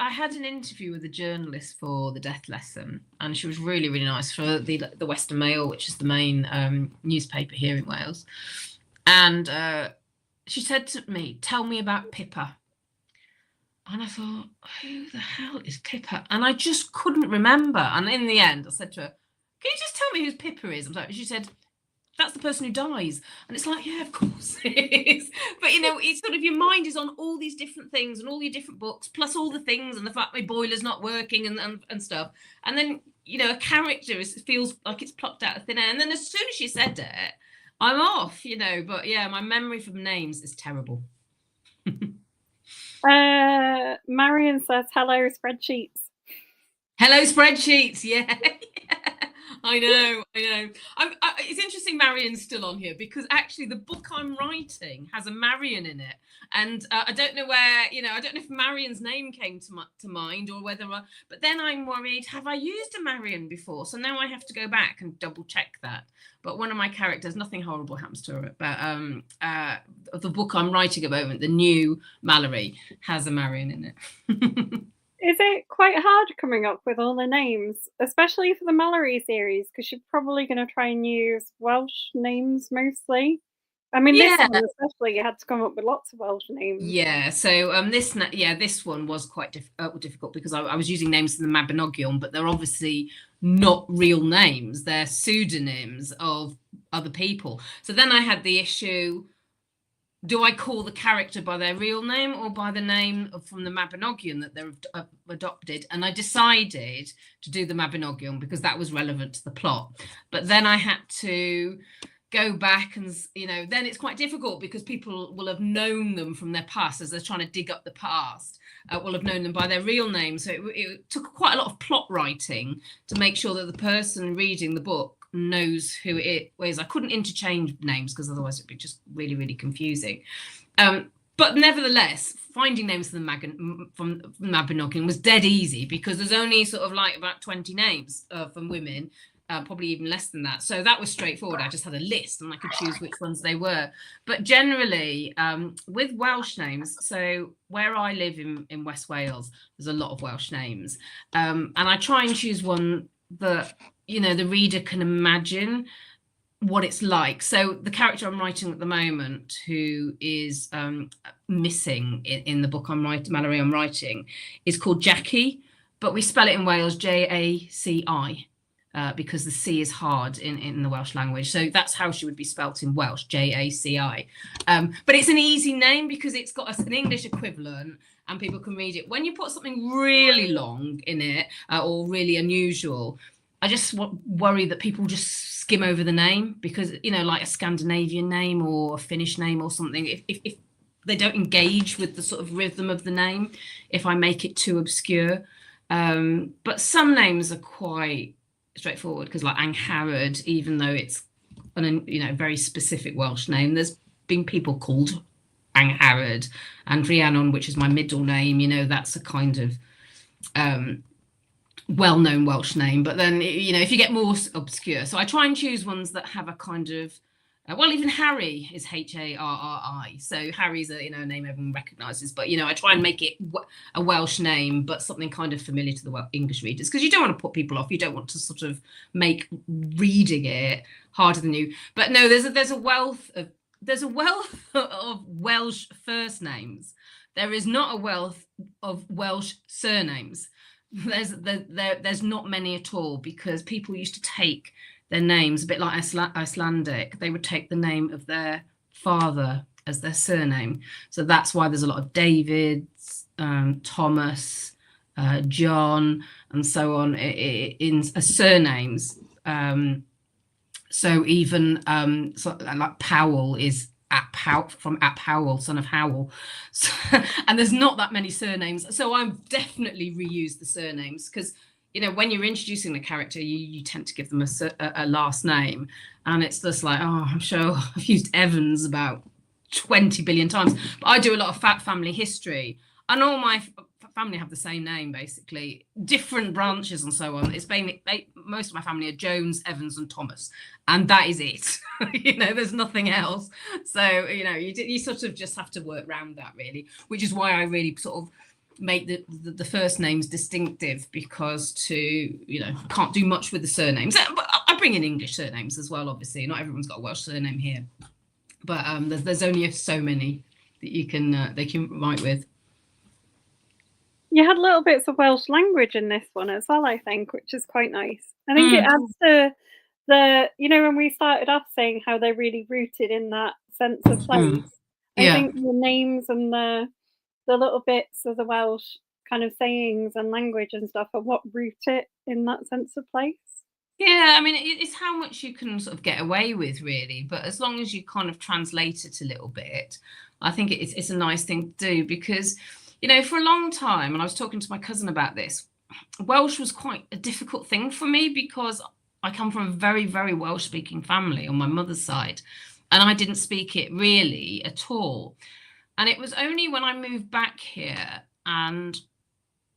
I had an interview with a journalist for the Death Lesson, and she was really, really nice, for the Western Mail, which is the main newspaper here in Wales. And she said to me, "Tell me about Pippa." And I thought, who the hell is Pippa? And I just couldn't remember. And in the end, I said to her, "Can you just tell me who Pippa is?" She said, "That's the person who dies." And it's like, yeah, of course it is. But, it's sort of, your mind is on all these different things and all your different books, plus all the things, and the fact my boiler's not working and stuff. And then you know, a character feels like it's plucked out of thin air. And then as soon as she said it, I'm off, you know. But yeah, my memory from names is terrible. Marion says, hello, spreadsheets. Hello, spreadsheets. Yeah. I know. It's interesting Marion's still on here, because actually the book I'm writing has a Marion in it. And I don't know where, you know, I don't know if Marion's name came to mind, or whether, but then I'm worried, have I used a Marion before? So now I have to go back and double check that. But one of my characters, nothing horrible happens to her, but the book I'm writing at the moment, the new Mallory, has a Marion in it. Is it quite hard coming up with all the names, especially for the Mallory series? Because you're probably going to try and use Welsh names mostly. I mean, this one especially, you had to come up with lots of Welsh names. Yeah, so this one was quite difficult, because I was using names from the Mabinogion, but they're obviously not real names. They're pseudonyms of other people. So then I had the issue, do I call the character by their real name or by the name from the Mabinogion that they've adopted? And I decided to do the Mabinogion because that was relevant to the plot. But then I had to go back and, you know, then it's quite difficult because people will have known them from their past as they're trying to dig up the past, will have known them by their real name. So it took quite a lot of plot writing to make sure that the person reading the book knows who it is. I couldn't interchange names because otherwise it'd be just really, really confusing. But nevertheless, finding names from the Mabinogion was dead easy, because there's only sort of like about 20 names from women, probably even less than that. So that was straightforward. I just had a list and I could choose which ones they were. But generally, with Welsh names, so where I live in West Wales, there's a lot of Welsh names. And I try and choose one that, you know, the reader can imagine what it's like. So the character I'm writing at the moment, who is missing in the book Mallory I'm writing, is called Jackie, but we spell it in Wales Jaci, because the C is hard in the Welsh language. So that's how she would be spelt in Welsh, Jaci. But it's an easy name because it's got an English equivalent and people can read it. When you put something really long in it, or really unusual, I just worry that people just skim over the name, because, you know, like a Scandinavian name or a Finnish name or something, if they don't engage with the sort of rhythm of the name, if I make it too obscure. But some names are quite straightforward, because like Angharad, even though it's a very specific Welsh name, there's been people called Angharad, and Rhiannon, which is my middle name, you know, that's a kind of well-known Welsh name. But then, you know, if you get more obscure, so I try and choose ones that have a kind of even Harry is Harri, so Harry's a name everyone recognizes, but, you know, I try and make it a Welsh name, but something kind of familiar to the English readers, because you don't want to put people off. You don't want to sort of make reading it harder than you. But no, there's a wealth of Welsh first names. There is not a wealth of Welsh surnames. There's not many at all, because people used to take their names, a bit like Icelandic, they would take the name of their father as their surname. So that's why there's a lot of Davids, Thomas, John, and so on in surnames. So even like Powell is from Powell, son of Howell. So, and there's not that many surnames. So I've definitely reused the surnames, because, you know, when you're introducing the character, you tend to give them a last name, and it's just like, oh, I'm sure I've used Evans about 20 billion times. But I do a lot of family history, and all my family have the same name, basically, different branches and so on. It's most of my family are Jones, Evans, and Thomas, and that is it. You know, there's nothing else. So, you know, you sort of just have to work around that, really, which is why I really sort of make the first names distinctive, because can't do much with the surnames. But I bring in English surnames as well, obviously. Not everyone's got a Welsh surname here, but there's only so many that they can write with. You had little bits of Welsh language in this one as well, I think, which is quite nice. I think it adds to when we started off saying how they're really rooted in that sense of place. I think the names and the little bits of the Welsh kind of sayings and language and stuff are what root it in that sense of place. Yeah, I mean, it's how much you can sort of get away with, really. But as long as you kind of translate it a little bit, I think it's a nice thing to do because, you know, for a long time, and I was talking to my cousin about this, Welsh was quite a difficult thing for me because I come from a very, very Welsh speaking family on my mother's side, and I didn't speak it really at all. And it was only when I moved back here and,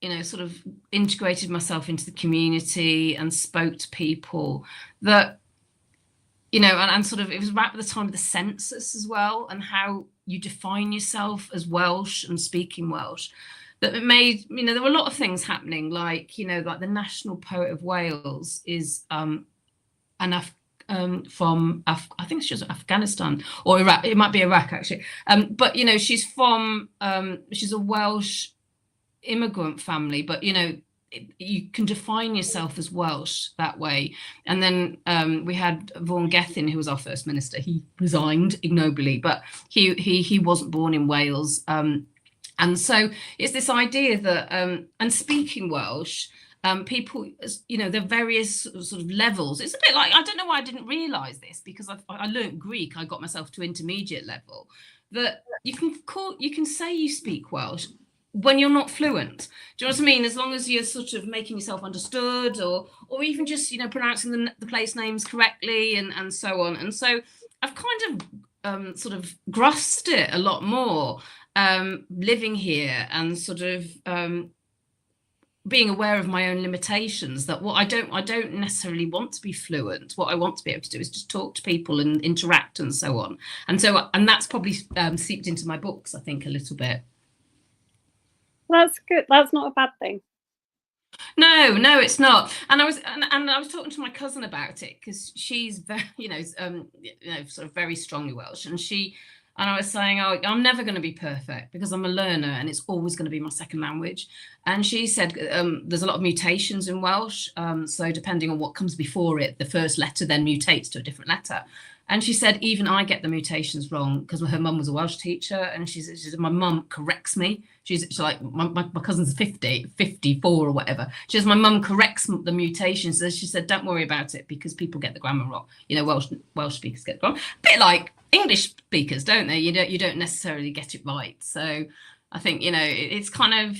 you know, sort of integrated myself into the community and spoke to people that, you know, and sort of it was right at the time of the census as well, and how you define yourself as Welsh and speaking Welsh, that it made, you know, there were a lot of things happening, like, you know, like the national poet of Wales is I think she's Afghanistan or Iraq. It might be Iraq actually. But you know, she's a Welsh immigrant family, but you know, you can define yourself as Welsh that way. And then we had Vaughan Gething, who was our first minister. He resigned ignobly, but he wasn't born in Wales. And so it's this idea that and speaking Welsh, people, you know, there are various sort of levels. It's a bit like, I don't know why I didn't realize this, because I learned Greek. I got myself to intermediate level, that you can say you speak Welsh when you're not fluent. Do you know what I mean? As long as you're sort of making yourself understood, or even just, you know, pronouncing the place names correctly and so on. And so I've kind of sort of grasped it a lot more living here, and sort of being aware of my own limitations, that what I don't necessarily want to be fluent. What I want to be able to do is just talk to people and interact and so on. And so, and that's probably seeped into my books, I think, a little bit. That's good. That's not a bad thing. No, it's not. And I was talking to my cousin about it, because she's very, you know, sort of very strongly Welsh, and I was saying, oh, I'm never going to be perfect because I'm a learner and it's always going to be my second language. And she said there's a lot of mutations in Welsh. So depending on what comes before it, the first letter then mutates to a different letter. And she said, even I get the mutations wrong, because her mum was a Welsh teacher. And she said, my mum corrects me. She's like, my cousin's 54 or whatever. She says, my mum corrects the mutations. So she said, don't worry about it, because people get the grammar wrong. You know, Welsh speakers get it wrong. A bit like English speakers, don't they? You don't necessarily get it right. So I think, you know, it's kind of,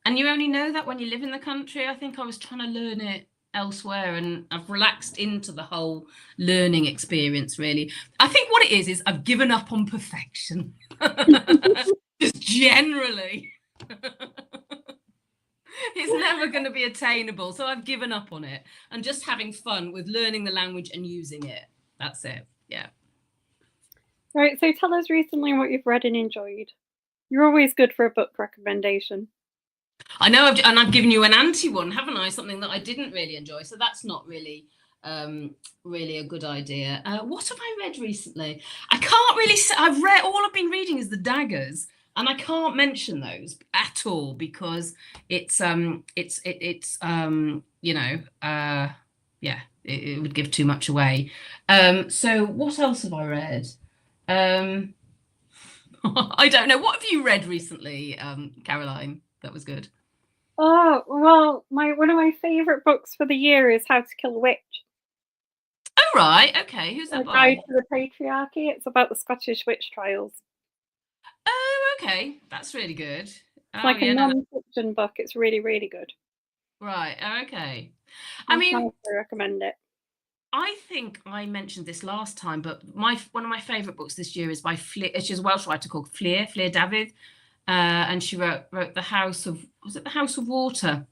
and you only know that when you live in the country. I think I was trying to learn it elsewhere, and I've relaxed into the whole learning experience, really. I think what it is I've given up on perfection. Just generally. It's never going to be attainable, so I've given up on it, and just having fun with learning the language and using it. That's it. Yeah. Right, so tell us recently what you've read and enjoyed. You're always good for a book recommendation. I know, I've given you an anti one, haven't I? Something that I didn't really enjoy, so that's not really really a good idea. What have I read recently? I can't really say. All I've been reading is The Daggers, and I can't mention those at all, because it's you know, yeah, it would give too much away. So what else have I read? I don't know. What have you read recently, Caroline? That was good. Oh, well, one of my favourite books for the year is How to Kill a Witch. Oh, right. Okay. Who's that by? Guide to the Patriarchy. It's about the Scottish witch trials. Oh, okay. That's really good. It's like a non-fiction book. It's really, really good. Right. Okay. I recommend it. I think I mentioned this last time, but one of my favourite books this year is by she's a Welsh writer called Fleur Dafydd, and she wrote The House of Water.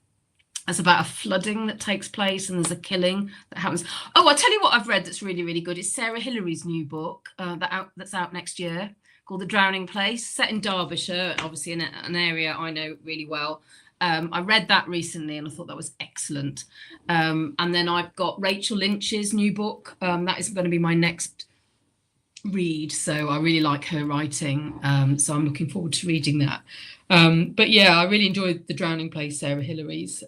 It's about a flooding that takes place, and there's a killing that happens. Oh, I'll tell you what I've read that's really, really good. It's Sarah Hillary's new book that's out next year, called The Drowning Place, set in Derbyshire, obviously in an area I know really well. I read that recently and I thought that was excellent. And then I've got Rachel Lynch's new book. That is going to be my next read. So I really like her writing. So I'm looking forward to reading that. But yeah, I really enjoyed The Drowning Place, Sarah Hillary's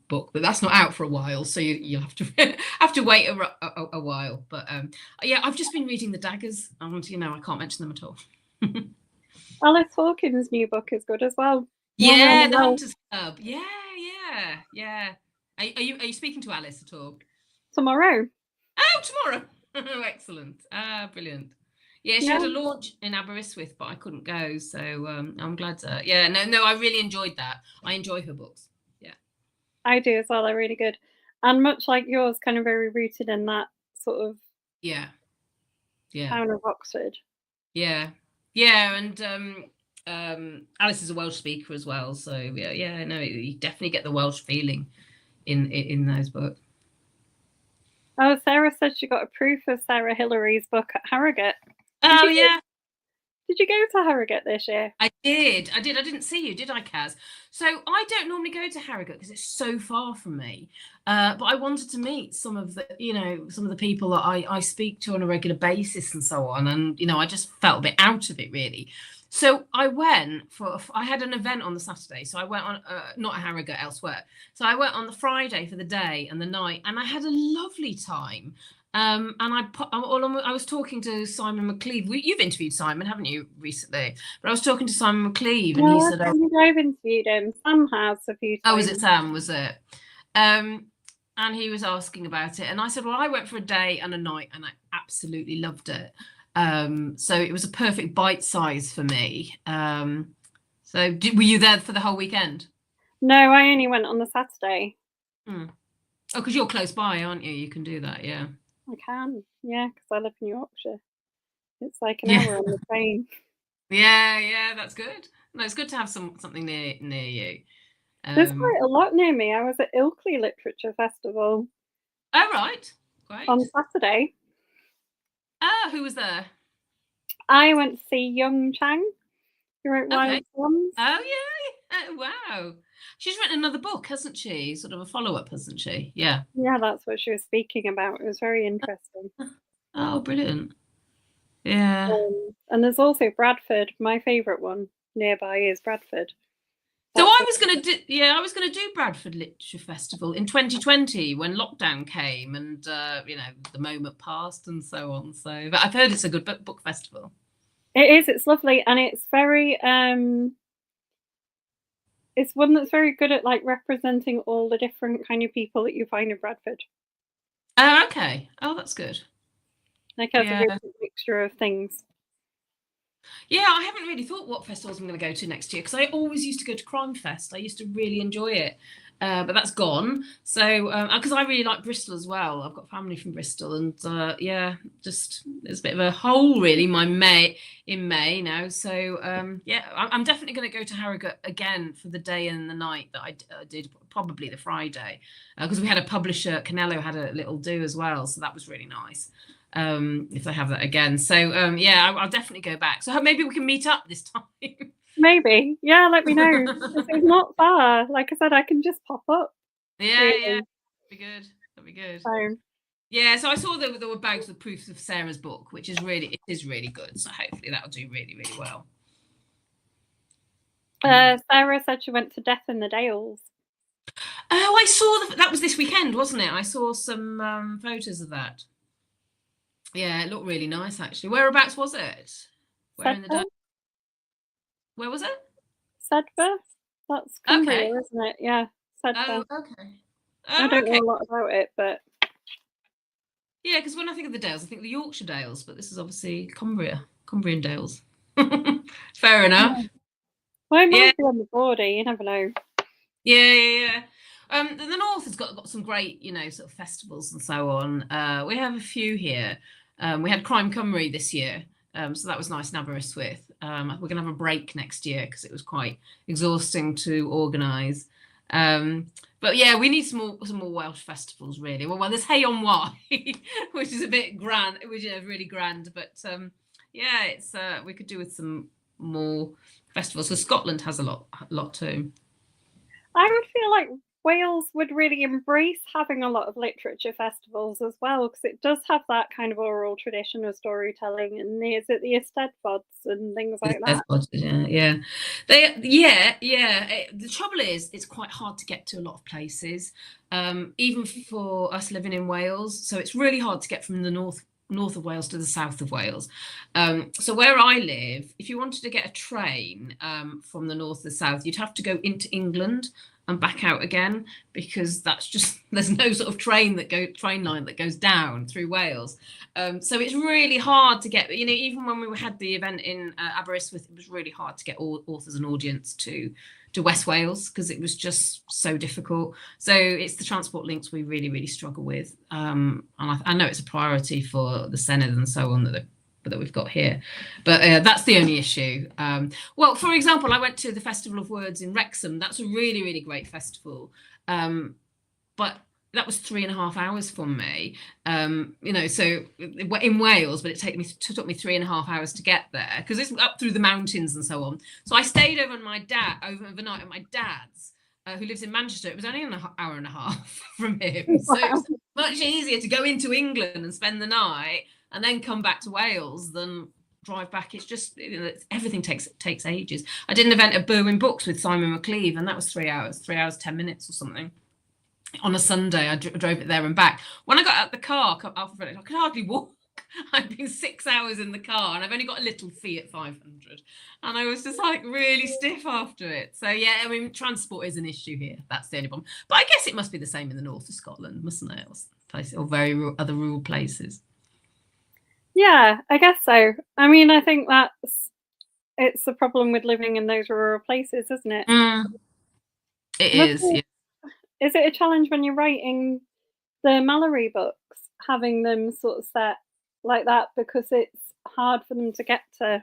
book, but that's not out for a while. So you'll have to wait a while. But yeah, I've just been reading The Daggers, and you know, I can't mention them at all. Alice Hawkins' new book is good as well. Yeah, the Hunters Club. Yeah, yeah, yeah. Are you speaking to Alice at all? Tomorrow. Oh, tomorrow. Oh, excellent. Ah, brilliant. Yeah, she Yeah, had a launch in Aberystwyth, but I couldn't go, so I'm glad. Yeah, no, I really enjoyed that. I enjoy her books. Yeah, I do as well. They're really good. And much like yours, kind of very rooted in that sort of yeah, yeah, town of Oxford. yeah, yeah. And Alice is a Welsh speaker as well, so yeah. No, you definitely get the Welsh feeling in those books. Oh, Sarah said she got a proof of Sarah Hillary's book at Harrogate. Oh yeah. Did you go to Harrogate this year? I did. I didn't see you, did I, Kaz? So I don't normally go to Harrogate because it's so far from me. But I wanted to meet some of the people that I speak to on a regular basis and so on. And, I just felt a bit out of it, really. So I had an event on the Saturday. So I went on, not at Harrogate, elsewhere. So I went on the Friday for the day and the night, and I had a lovely time. And I was talking to Simon McCleave. You've interviewed Simon, haven't you, recently? But I was talking to Simon McCleave, and he said, "Oh, I've interviewed him. Sam has a few times." "Oh, was it Sam? Was it?" And he was asking about it, and I said, "Well, I went for a day and a night, and I absolutely loved it. So it was a perfect bite size for me. So were you there for the whole weekend?" No, I only went on the Saturday. Oh, because you're close by, aren't you? You can do that, yeah. I can, yeah, because I live in Yorkshire. It's like an hour on the train. Yeah, that's good. No, it's good to have something near you. There's quite a lot near me. I was at Ilkley Literature Festival. Oh, right. Great. On Saturday. Who was there? I went to see Young Chang, who wrote Wild Swans. Oh, yeah. Wow. She's written another book, hasn't she? Sort of a follow-up, hasn't she? Yeah. Yeah, that's what she was speaking about. It was very interesting. Oh, brilliant. Yeah. And there's also Bradford. My favourite one nearby is Bradford. So I was going to do Bradford Literature Festival in 2020 when lockdown came and, the moment passed and so on. So, but I've heard it's a good book festival. It is. It's lovely. And it's very, it's one that's very good at like representing all the different kind of people that you find in Bradford. Oh, okay. Oh, that's good. Like has a good mixture of things. Yeah, I haven't really thought what festivals I'm going to go to next year because I always used to go to Crime Fest. I used to really enjoy it, but that's gone. So because I really like Bristol as well. I've got family from Bristol, and just there's a bit of a hole really. In May now, so I'm definitely going to go to Harrogate again for the day and the night that I did, probably the Friday, because we had a publisher, Canello had a little do as well, so that was really nice. If they have that again. So I'll definitely go back. So maybe we can meet up this time. Maybe. Yeah, let me know. It's not far. Like I said, I can just pop up. Yeah. That'd be good. So, yeah, so I saw there were bags with proofs of Sarah's book, which is really good. So hopefully that'll do really, really well. Sarah said she went to Death in the Dales. Oh, I saw that was this weekend, wasn't it? I saw some photos of that. Yeah, it looked really nice actually. Whereabouts was it? Where Where was it? Sedbergh. That's Cumbria, isn't it? Yeah, Sedbergh. Oh, okay. I don't know a lot about it, but yeah, because when I think of the Dales, I think the Yorkshire Dales, but this is obviously Cumbrian Dales. Fair enough. Yeah. Well, it might be on the border. You never know. Yeah. The North has got some great, sort of festivals and so on. We have a few here. We had Crime Cymru this year, so that was nice in Aberystwyth. We're going to have a break next year because it was quite exhausting to organise. But yeah, we need some more Welsh festivals, really. Well, there's Hay on Wye, which is a bit grand, which is really grand. But it's we could do with some more festivals. So Scotland has a lot too. I would feel like Wales would really embrace having a lot of literature festivals as well, because it does have that kind of oral tradition of storytelling, and there's at the Eisteddfods and things like that. Yeah. The trouble is, it's quite hard to get to a lot of places, even for us living in Wales. So it's really hard to get from the north of Wales to the south of Wales. So where I live, if you wanted to get a train from the north to the south, you'd have to go into England and back out again, because that's just, there's no sort of train line that goes down through Wales. So it's really hard to get, you know, even when we had the event in Aberystwyth, it was really hard to get authors and audience to West Wales, because it was just so difficult. So it's the transport links we really struggle with. And I know it's a priority for the Senedd and so on that we've got here, but that's the only issue. Well, for example, I went to the Festival of Words in Wrexham. That's a really great festival, but that was 3.5 hours from me. You know, so in Wales, but it took me 3.5 hours to get there, because it's up through the mountains and so on. So I stayed overnight at my dad's, who lives in Manchester. It was only an hour and a half from him, so it's much easier to go into England and spend the night and then come back to Wales than drive back. It's just, you know, everything takes ages. I did an event at Berwyn Books with Simon McLeave, and that was 3 hours, 10 minutes or something. On a Sunday, I drove it there and back. When I got out the car, I could hardly walk. I've been 6 hours in the car, and I've only got a little Fiat 500, and I was just like really stiff after it. So yeah, I mean, transport is an issue here. That's the only problem. But I guess it must be the same in the north of Scotland, mustn't it? Or very other rural places. Yeah, I guess so. I mean, I think it's the problem with living in those rural places, isn't it? It is. Yeah. Is it a challenge when you're writing the Malory books, having them sort of set like that, because it's hard for them to get to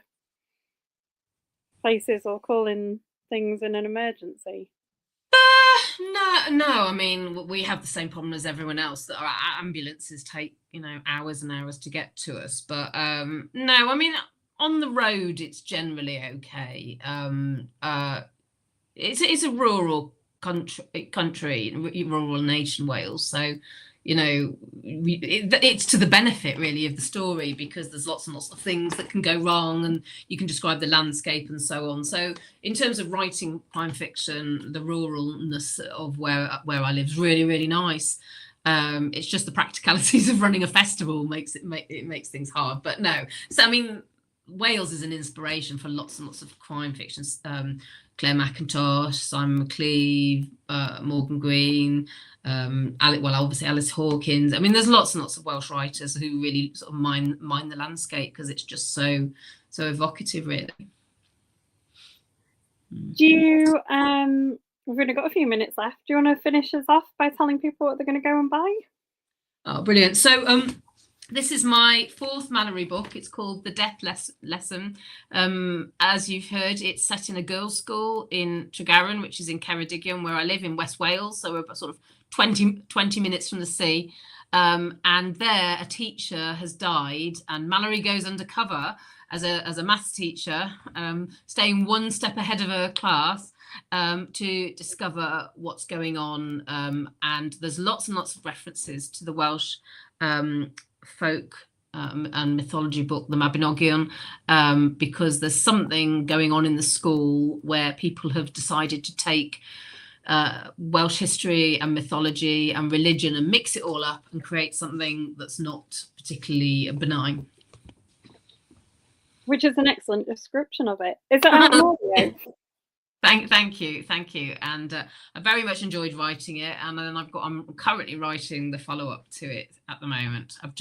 places or call in things in an emergency? No. I mean, we have the same problem as everyone else, that our ambulances take, you know, hours and hours to get to us. But no, I mean, on the road, it's generally okay. It's a rural country, rural nation, Wales. So, you know, it's to the benefit really of the story, because there's lots and lots of things that can go wrong, and you can describe the landscape and so on. So in terms of writing crime fiction, the ruralness of where I live is really nice. It's just the practicalities of running a festival makes things hard. But no, so I mean, Wales is an inspiration for lots and lots of crime fiction. Claire McIntosh, Simon McLeave, Morgan Green, obviously Alice Hawkins. I mean, there's lots and lots of Welsh writers who really sort of mine the landscape, because it's just so evocative, really. Do you we've only got a few minutes left. Do you want to finish us off by telling people what they're going to go and buy? Oh, brilliant. So this is my 4th Malory book. It's called The Death Lesson. As you've heard, it's set in a girls' school in Tregaron, which is in Ceredigion, where I live in West Wales. So we're sort of 20 minutes from the sea. And there, a teacher has died, and Malory goes undercover as a maths teacher, staying one step ahead of her class, to discover what's going on. And there's lots and lots of references to the Welsh folk and mythology book, the Mabinogion, because there's something going on in the school where people have decided to take Welsh history and mythology and religion and mix it all up and create something that's not particularly benign. Which is an excellent description of it. Is it out on audio? Thank you, and I very much enjoyed writing it, and then I'm currently writing the follow-up to it at the moment. I'm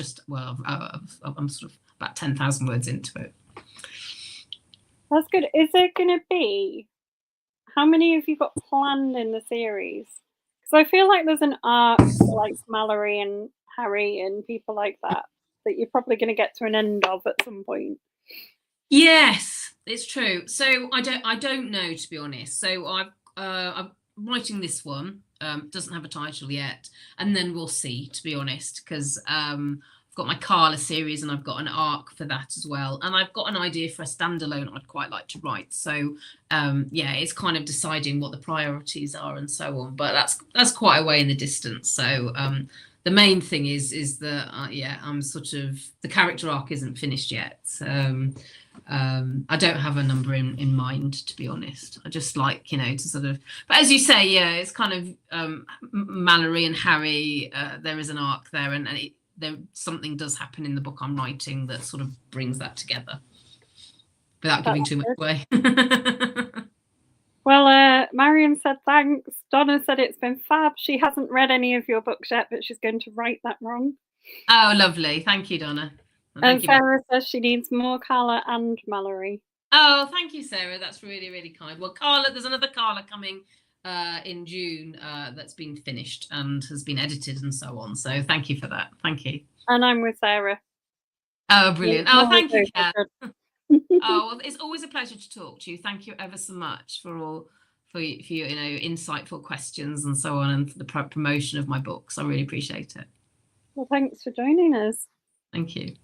sort of about 10,000 words into it. That's good. Is there going to be, how many have you got planned in the series? Because I feel like there's an arc like Malory and Harry and people like that you're probably going to get to an end of at some point. Yes, it's true. So I don't know, to be honest. So I'm writing this one. Doesn't have a title yet, and then we'll see, to be honest, because I've got my Carla series and I've got an arc for that as well, and I've got an idea for a standalone I'd quite like to write. So yeah, it's kind of deciding what the priorities are and so on, but that's quite a way in the distance. So the main thing is that I'm sort of, the character arc isn't finished yet. I don't have a number in mind, to be honest. I just like, you know, to sort of, but as you say, yeah, it's kind of Malory and Harry, there is an arc there, and something does happen in the book I'm writing that sort of brings that together without giving too much away. Well, Marion said thanks. Donna said it's been fab. She hasn't read any of your books yet, but she's going to write that wrong. Oh, lovely. Thank you, Donna. And Sarah says she needs more Carla and Mallory. Oh, thank you, Sarah. That's really, really kind. Well, Carla, there's another Carla coming in June that's been finished and has been edited and so on. So thank you for that. Thank you. And I'm with Sarah. Oh, brilliant. Oh, thank you, Kat. Oh, well, it's always a pleasure to talk to you. Thank you ever so much for your insightful questions and so on, and for the promotion of my books. I really appreciate it. Well, thanks for joining us. Thank you.